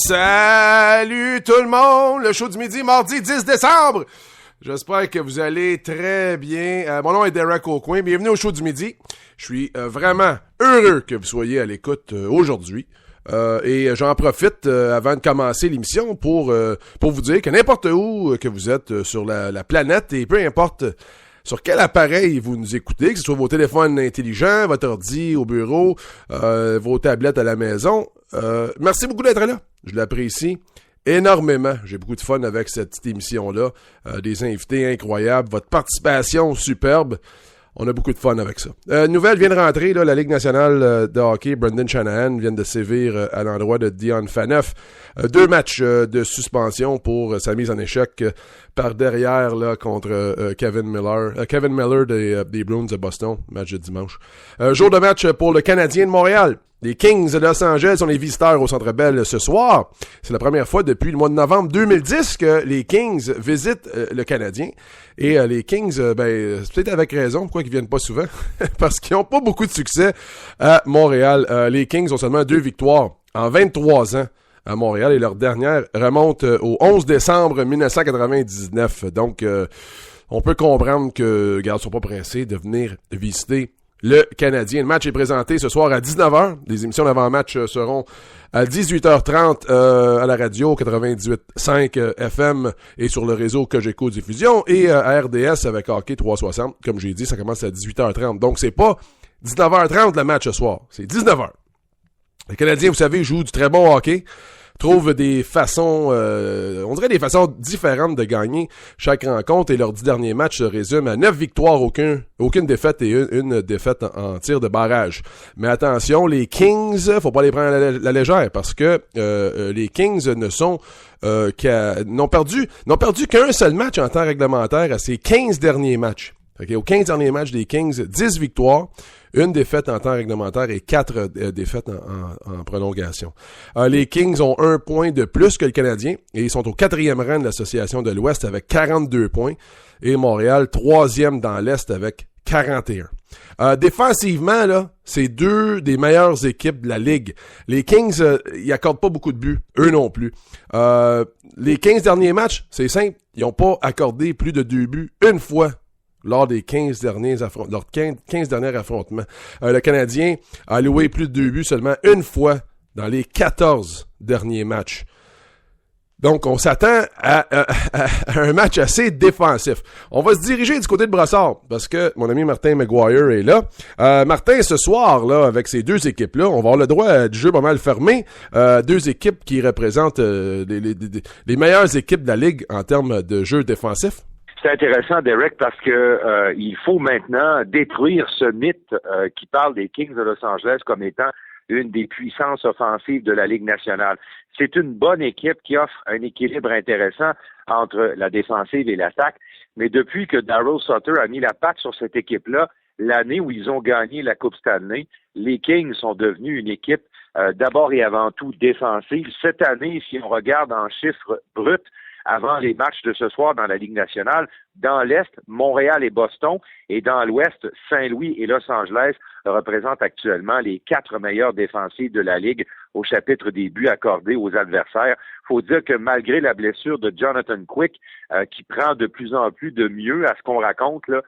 Salut tout le monde, le show du midi, mardi 10 décembre. J'espère que vous allez très bien. Mon nom est Derek Aucoin, bienvenue au show du midi. Je suis vraiment heureux que vous soyez à l'écoute aujourd'hui. Et j'en profite avant de commencer l'émission pour vous dire que n'importe où que vous êtes sur la planète et peu importe sur quel appareil vous nous écoutez, que ce soit vos téléphones intelligents, votre ordi au bureau, vos tablettes à la maison, merci beaucoup d'être là. Je l'apprécie énormément. J'ai beaucoup de fun avec cette petite émission-là. Des invités incroyables, votre participation superbe. On a beaucoup de fun avec ça. Nouvelle vient de rentrer, là, la Ligue nationale de hockey, Brendan Shanahan vient de sévir à l'endroit de Dion Phaneuf. 2 matchs de suspension pour sa mise en échec par derrière là contre Kevin Miller des Bruins de Boston, match de dimanche. Jour de match pour le Canadien de Montréal. Les Kings de Los Angeles sont les visiteurs au Centre Bell ce soir. C'est la première fois depuis le mois de novembre 2010 que les Kings visitent le Canadien. Et les Kings, c'est peut-être avec raison pourquoi ils viennent pas souvent. Parce qu'ils n'ont pas beaucoup de succès à Montréal. Les Kings ont seulement 2 victoires en 23 ans à Montréal. Et leur dernière remonte au 11 décembre 1999. Donc, on peut comprendre que les gars ne sont pas pressés de venir visiter le Canadien. Le match est présenté ce soir à 19h. Les émissions d'avant-match seront à 18h30 à la radio 98.5 FM et sur le réseau Cogeco Diffusion et à RDS avec Hockey 360. Comme j'ai dit, ça commence à 18h30. Donc, c'est pas 19h30 le match ce soir. C'est 19h. Le Canadien, vous savez, joue du très bon hockey. Trouve des façons, on dirait des façons différentes de gagner chaque rencontre et leurs 10 derniers matchs se résument à 9 victoires, aucune défaite et une défaite en tir de barrage. Mais attention, les Kings, faut pas les prendre à la légère parce que les Kings n'ont perdu qu'un seul match en temps réglementaire à ces 15 derniers matchs. Okay, aux 15 derniers matchs des Kings, 10 victoires, une défaite en temps réglementaire et 4 défaites en prolongation. Les Kings ont 1 point de plus que le Canadien et ils sont au 4e rang de l'association de l'Ouest avec 42 points et Montréal 3e dans l'Est avec 41. Défensivement, là, c'est 2 des meilleures équipes de la Ligue. Les Kings, ils accordent pas beaucoup de buts, eux non plus. Les 15 derniers matchs, c'est simple, ils n'ont pas accordé plus de 2 buts une fois lors des 15 derniers affrontements. Le Canadien a alloué plus de 2 buts seulement une fois dans les 14 derniers matchs. Donc, on s'attend à un match assez défensif. On va se diriger du côté de Brossard, parce que mon ami Martin McGuire est là. Martin, ce soir, là, avec ces 2 équipes-là, on va avoir le droit du jeu pas mal fermé. 2 équipes qui représentent les meilleures équipes de la Ligue en termes de jeu défensif. C'est intéressant, Derek, parce que il faut maintenant détruire ce mythe qui parle des Kings de Los Angeles comme étant une des puissances offensives de la Ligue nationale. C'est une bonne équipe qui offre un équilibre intéressant entre la défensive et l'attaque, mais depuis que Darryl Sutter a mis la patte sur cette équipe-là, l'année où ils ont gagné la Coupe Stanley, les Kings sont devenus une équipe d'abord et avant tout défensive. Cette année, si on regarde en chiffres bruts, avant les matchs de ce soir dans la Ligue nationale, dans l'Est, Montréal et Boston, et dans l'Ouest, Saint-Louis et Los Angeles représentent actuellement les 4 meilleures défensives de la Ligue au chapitre des buts accordés aux adversaires. Faut dire que malgré la blessure de Jonathan Quick, qui prend de plus en plus de mieux à ce qu'on raconte, là,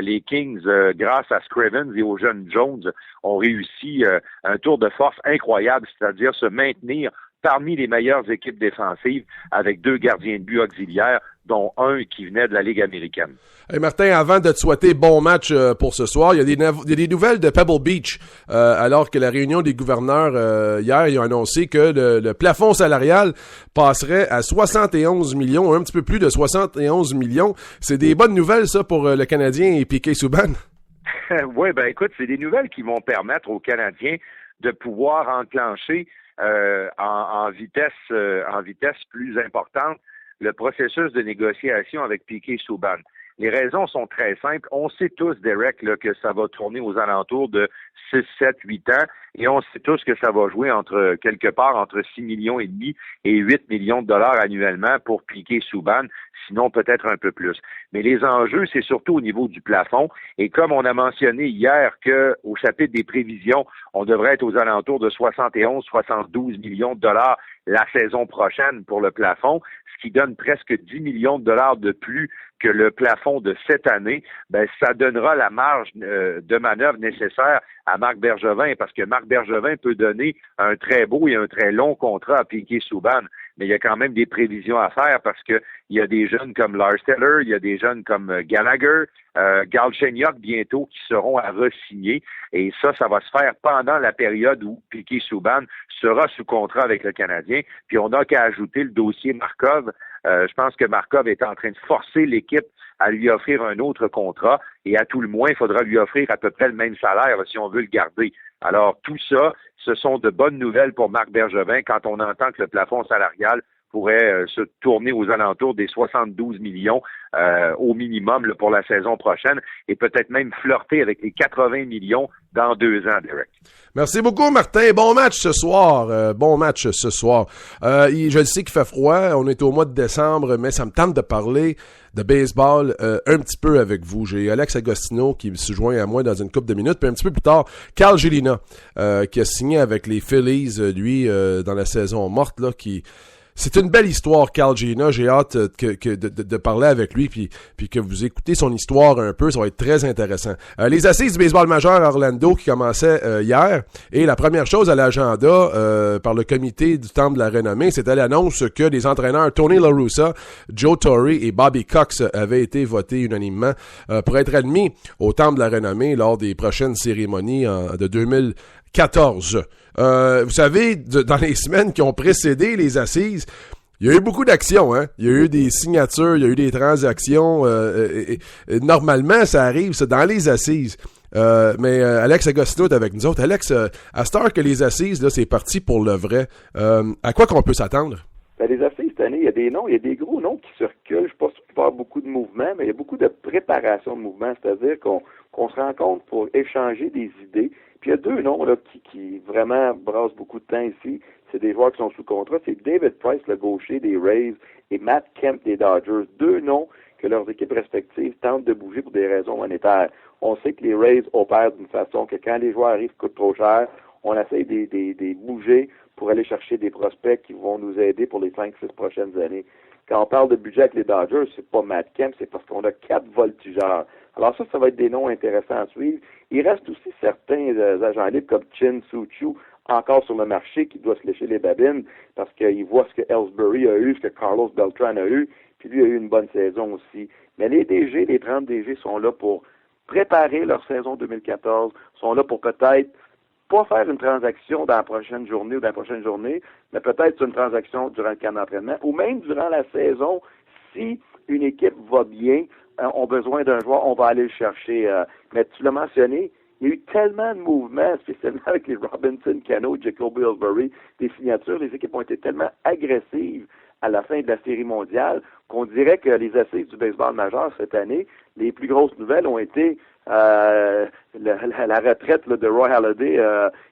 les Kings, grâce à Scrivens et au jeune Jones, ont réussi un tour de force incroyable, c'est-à-dire se maintenir parmi les meilleures équipes défensives avec 2 gardiens de but auxiliaires, dont un qui venait de la Ligue américaine. Hey Martin, avant de te souhaiter bon match pour ce soir, il y a des nouvelles de Pebble Beach, alors que la réunion des gouverneurs hier, ils ont annoncé que le plafond salarial passerait à 71 millions, un petit peu plus de 71 millions. C'est des bonnes nouvelles, ça, pour le Canadien et Piquet Souban? Oui, écoute, c'est des nouvelles qui vont permettre aux Canadiens de pouvoir enclencher en vitesse plus importante le processus de négociation avec Piquet Souban. Les raisons sont très simples. On sait tous, Derek, là, que ça va tourner aux alentours de 6, 7, 8 ans et on sait tous que ça va jouer quelque part entre 6 millions et demi et 8 millions de dollars annuellement pour Piquet Souban, sinon peut-être un peu plus. Mais les enjeux, c'est surtout au niveau du plafond et comme on a mentionné hier qu'au chapitre des prévisions, on devrait être aux alentours de 71, 72 millions de dollars la saison prochaine pour le plafond, ce qui donne presque 10 millions de dollars de plus que le plafond de cette année, ben ça donnera la marge de manœuvre nécessaire à Marc Bergevin, parce que Marc Bergevin peut donner un très beau et un très long contrat à Piquet Souban, mais il y a quand même des prévisions à faire parce que il y a des jeunes comme Lars Eller, il y a des jeunes comme Gallagher, Galchenyuk bientôt qui seront à re-signer, et ça va se faire pendant la période où Piquet Souban sera sous contrat avec le Canadien, puis on n'a qu'à ajouter le dossier Markov. Je pense que Markov est en train de forcer l'équipe à lui offrir un autre contrat et à tout le moins, il faudra lui offrir à peu près le même salaire si on veut le garder. Alors tout ça, ce sont de bonnes nouvelles pour Marc Bergevin quand on entend que le plafond salarial pourrait se tourner aux alentours des 72 millions au minimum là, pour la saison prochaine et peut-être même flirter avec les 80 millions dans 2 ans, Derek. Merci beaucoup, Martin. Bon match ce soir. Je le sais qu'il fait froid. On est au mois de décembre, mais ça me tente de parler de baseball un petit peu avec vous. J'ai Alex Agostino qui se joint à moi dans une couple de minutes. Puis un petit peu plus tard, Carl Gélina, qui a signé avec les Phillies, lui, dans la saison morte, là, c'est une belle histoire, Carl Gélina. J'ai hâte de parler avec lui puis que vous écoutez son histoire un peu. Ça va être très intéressant. Les assises du baseball majeur à Orlando qui commençaient hier. Et la première chose à l'agenda par le comité du Temple de la Renommée, c'était l'annonce que les entraîneurs Tony La Russa, Joe Torre et Bobby Cox avaient été votés unanimement pour être admis au Temple de la Renommée lors des prochaines cérémonies de 2014. Vous savez, dans les semaines qui ont précédé les assises, il y a eu beaucoup d'actions, hein. Il y a eu des signatures, il y a eu des transactions. Normalement, ça arrive, c'est dans les assises. Mais Alex Agostino est avec nous autres. Alex, à cette heure que les assises, là, c'est parti pour le vrai. À quoi qu'on peut s'attendre? Ben, les assises, cette année, il y a des noms, il y a des gros noms qui circulent. Je ne suis pas sûr qu'il va y avoir beaucoup de mouvements, mais il y a beaucoup de préparation de mouvements, c'est-à-dire qu'on se rencontre pour échanger des idées. Puis il y a 2 noms là, qui vraiment brassent beaucoup de temps ici. C'est des joueurs qui sont sous contrat. C'est David Price, le gaucher des Rays, et Matt Kemp des Dodgers. 2 noms que leurs équipes respectives tentent de bouger pour des raisons monétaires. On sait que les Rays opèrent d'une façon que quand les joueurs arrivent coûtent trop cher, on essaie de bouger pour aller chercher des prospects qui vont nous aider pour les 5-6 prochaines années. Quand on parle de budget avec les Dodgers, c'est pas Matt Kemp, c'est parce qu'on a 4 voltigeurs. Alors ça va être des noms intéressants à suivre. Il reste aussi certains agents libres comme Chin Soo-Choo encore sur le marché qui doit se lécher les babines parce qu'il voit ce que Ellsbury a eu, ce que Carlos Beltran a eu, puis lui a eu une bonne saison aussi. Mais les DG, les 30 DG sont là pour préparer leur saison 2014, sont là pour peut-être pas faire une transaction dans la prochaine journée ou dans la prochaine journée, mais peut-être une transaction durant le camp d'entraînement ou même durant la saison si une équipe va bien, ont besoin d'un joueur, on va aller le chercher. Mais tu l'as mentionné, il y a eu tellement de mouvements, spécialement avec les Robinson, Cano, Jacoby Ellsbury, des signatures, les équipes ont été tellement agressives à la fin de la Série mondiale qu'on dirait que les assises du baseball majeur cette année, les plus grosses nouvelles ont été la retraite là, de Roy Halladay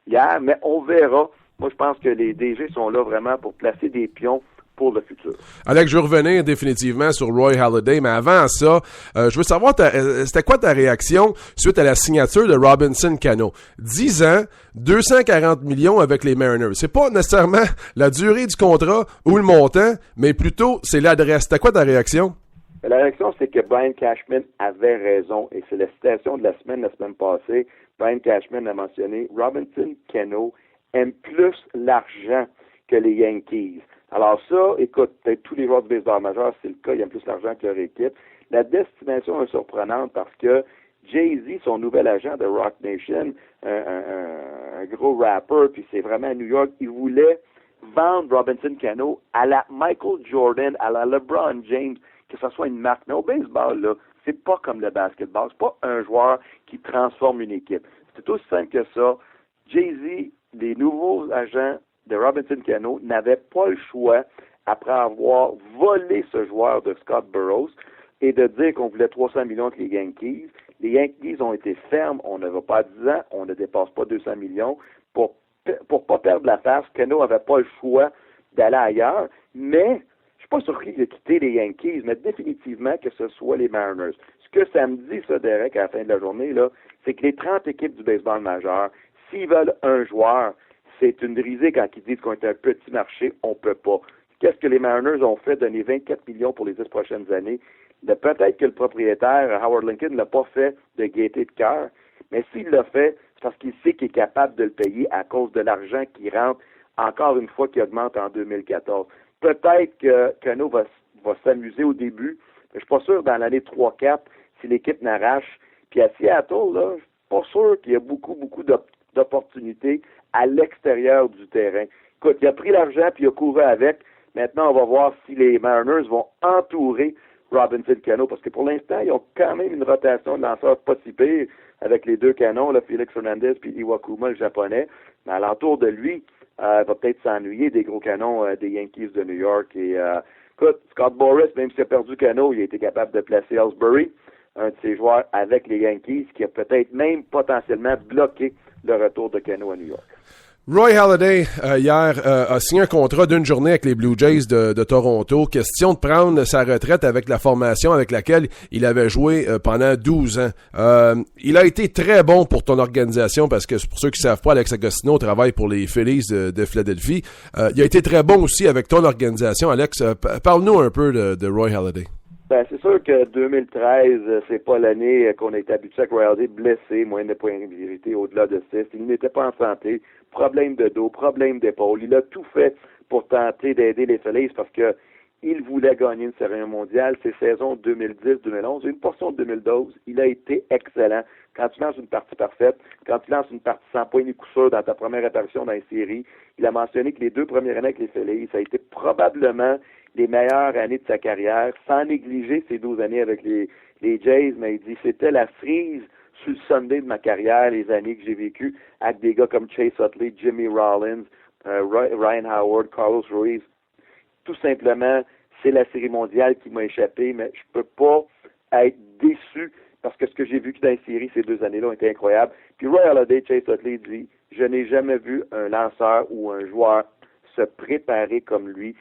hier, mais on verra. Moi, je pense que les DG sont là vraiment pour placer des pions pour le futur. Alex, je veux revenir définitivement sur Roy Halladay, mais avant ça, je veux savoir, c'était quoi ta réaction suite à la signature de Robinson Cano? 10 ans, 240 millions avec les Mariners. C'est pas nécessairement la durée du contrat ou le montant, mais plutôt c'est l'adresse. C'était quoi ta réaction? La réaction, c'est que Brian Cashman avait raison, et c'est la citation de la semaine passée. Brian Cashman a mentionné Robinson Cano aime plus l'argent que les Yankees. Alors ça, écoute, peut-être tous les joueurs du baseball majeur, c'est le cas, ils aiment plus l'argent que leur équipe. La destination est surprenante parce que Jay-Z, son nouvel agent de Rock Nation, un gros rapper, puis c'est vraiment à New York, il voulait vendre Robinson Cano à la Michael Jordan, à la LeBron James, que ce soit une marque. Mais au baseball, là, c'est pas comme le basketball. C'est pas un joueur qui transforme une équipe. C'est aussi simple que ça. Jay-Z, les nouveaux agents de Robinson Cano n'avait pas le choix, après avoir volé ce joueur de Scott Burrows, et de dire qu'on voulait 300 millions avec les Yankees. Les Yankees ont été fermes, on ne va pas à 10 ans, on ne dépasse pas 200 millions. Pour pas perdre la face, Cano n'avait pas le choix d'aller ailleurs, mais je suis pas surpris de quitter les Yankees, mais définitivement que ce soit les Mariners. Ce que ça me dit, ça, Derek, à la fin de la journée, là, c'est que les 30 équipes du baseball majeur, s'ils veulent un joueur, c'est une risée quand ils disent qu'on est un petit marché, on peut pas. Qu'est-ce que les Mariners ont fait? Donner 24 millions pour les 10 prochaines années. Peut-être que le propriétaire, Howard Lincoln, ne l'a pas fait de gaieté de cœur, mais s'il l'a fait, c'est parce qu'il sait qu'il est capable de le payer à cause de l'argent qui rentre, encore une fois, qui augmente en 2014. Peut-être que Cano va s'amuser au début, mais je suis pas sûr dans l'année 3-4 si l'équipe n'arrache. Puis à Seattle, là, je suis pas sûr qu'il y a beaucoup d'opportunités à l'extérieur du terrain. Écoute, il a pris l'argent puis il a couru avec. Maintenant, on va voir si les Mariners vont entourer Robinson Cano, parce que pour l'instant, ils ont quand même une rotation de lanceurs pas si pire avec les deux canons, là, Félix Hernandez puis Iwakuma, le japonais. Mais alentour de lui, il va peut-être s'ennuyer des gros canons des Yankees de New York. Et écoute, Scott Boras, même s'il a perdu Cano, il a été capable de placer Ellsbury, un de ses joueurs avec les Yankees, qui a peut-être même potentiellement bloqué le retour de Cano à New York. Roy Halladay, hier, a signé un contrat d'une journée avec les Blue Jays de Toronto. Question de prendre sa retraite avec la formation avec laquelle il avait joué pendant 12 ans. Il a été très bon pour ton organisation parce que, pour ceux qui ne savent pas, Alex Agostino travaille pour les Phillies de Philadelphie. Il a été très bon aussi avec ton organisation. Alex, parle-nous un peu de Roy Halladay. Ben, c'est sûr que 2013, c'est pas l'année qu'on a été habitué avec Roy Halladay, blessé, moyenne de pointilité au-delà de 6. Il n'était pas en santé. Problème de dos, problème d'épaule. Il a tout fait pour tenter d'aider les Phillies parce que il voulait gagner une série mondiale. Ses saisons 2010-2011, une portion de 2012, il a été excellent. Quand tu lances une partie parfaite, quand tu lances une partie sans point ni coup sûr dans ta première apparition dans les séries, il a mentionné que les 2 premières années avec les Phillies, ça a été probablement les meilleures années de sa carrière, sans négliger ses 12 années avec les Jays, mais il dit c'était la cerise sur le Sunday de ma carrière, les années que j'ai vécues avec des gars comme Chase Utley, Jimmy Rollins, Ryan Howard, Carlos Ruiz. Tout simplement, c'est la série mondiale qui m'a échappé, mais je peux pas être déçu parce que ce que j'ai vu dans les séries ces 2 années-là ont été incroyables. Puis Roy Halladay, Chase Utley dit, je n'ai jamais vu un lanceur ou un joueur se préparer comme lui,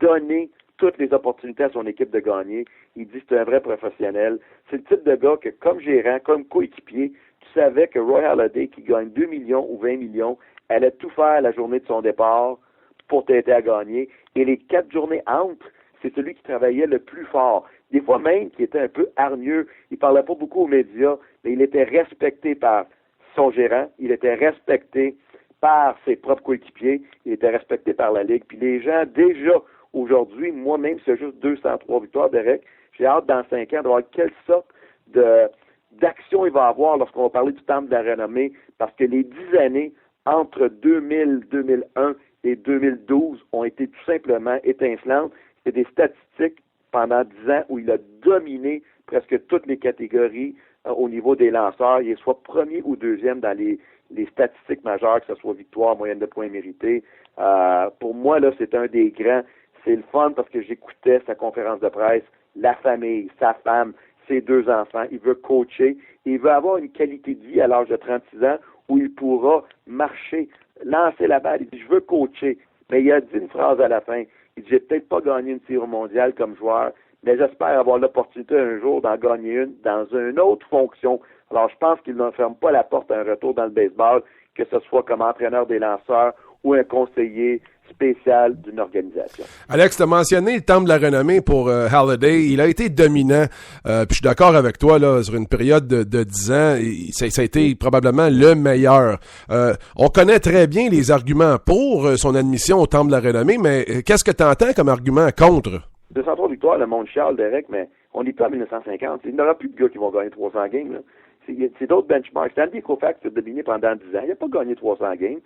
donner toutes les opportunités à son équipe de gagner. Il dit que c'est un vrai professionnel. C'est le type de gars que, comme gérant, comme coéquipier, tu savais que Roy Halladay, qui gagne 2 millions ou 20 millions, allait tout faire la journée de son départ pour t'aider à gagner. Et les 4 journées entre, c'est celui qui travaillait le plus fort. Des fois même, qui était un peu hargneux. Il parlait pas beaucoup aux médias, mais il était respecté par son gérant. Il était respecté par ses propres coéquipiers. Il était respecté par la Ligue. Puis les gens, déjà, aujourd'hui, moi-même, c'est juste 203 victoires, Derek. J'ai hâte dans 5 ans de voir quelle sorte d'action il va avoir lorsqu'on va parler du temple de la renommée, parce que les 10 années entre 2000, 2001 et 2012 ont été tout simplement étincelantes. C'est des statistiques pendant 10 ans où il a dominé presque toutes les catégories au niveau des lanceurs. Il est soit premier ou deuxième dans les statistiques majeures, que ce soit victoire, moyenne de points mérités. Pour moi, là, c'est un des grands. C'est le fun parce que j'écoutais sa conférence de presse, la famille, sa femme, ses 2 enfants. Il veut coacher. Il veut avoir une qualité de vie à l'âge de 36 ans où il pourra marcher, lancer la balle. Il dit, je veux coacher. Mais il a dit une phrase à la fin. Il dit, j'ai peut-être pas gagné une série mondiale comme joueur, mais j'espère avoir l'opportunité un jour d'en gagner une dans une autre fonction. Alors, je pense qu'il ne ferme pas la porte à un retour dans le baseball, que ce soit comme entraîneur des lanceurs ou un conseiller spécial d'une organisation. Alex, tu as mentionné le temple de la renommée pour Halladay. Il a été dominant. Puis je suis d'accord avec toi, là, sur une période de 10 ans, ça a été probablement le meilleur. On connaît très bien les arguments pour son admission au temple de la renommée, mais qu'est-ce que tu entends comme argument contre? 203 victoires, le monde chiale, Derek, mais on n'est pas en 1950. Il n'y aura plus de gars qui vont gagner 300 games. Là. C'est d'autres benchmarks. Stanley Koufax a dominé pendant 10 ans. Il n'a pas gagné 300 games.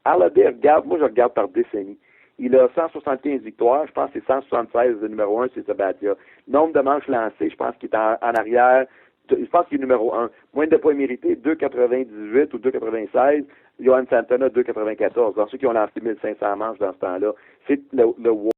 Halladay, moi je regarde par décennie. Il a 175 victoires, je pense que c'est 176 le numéro 1, c'est Sabathia. Nombre de manches lancées, je pense qu'il est en arrière je pense qu'il est numéro 1. Moyenne de points mérités, 2,98 ou 2,96. Johan Santana, 2,94. Dans ceux qui ont lancé 1500 manches dans ce temps-là. C'est le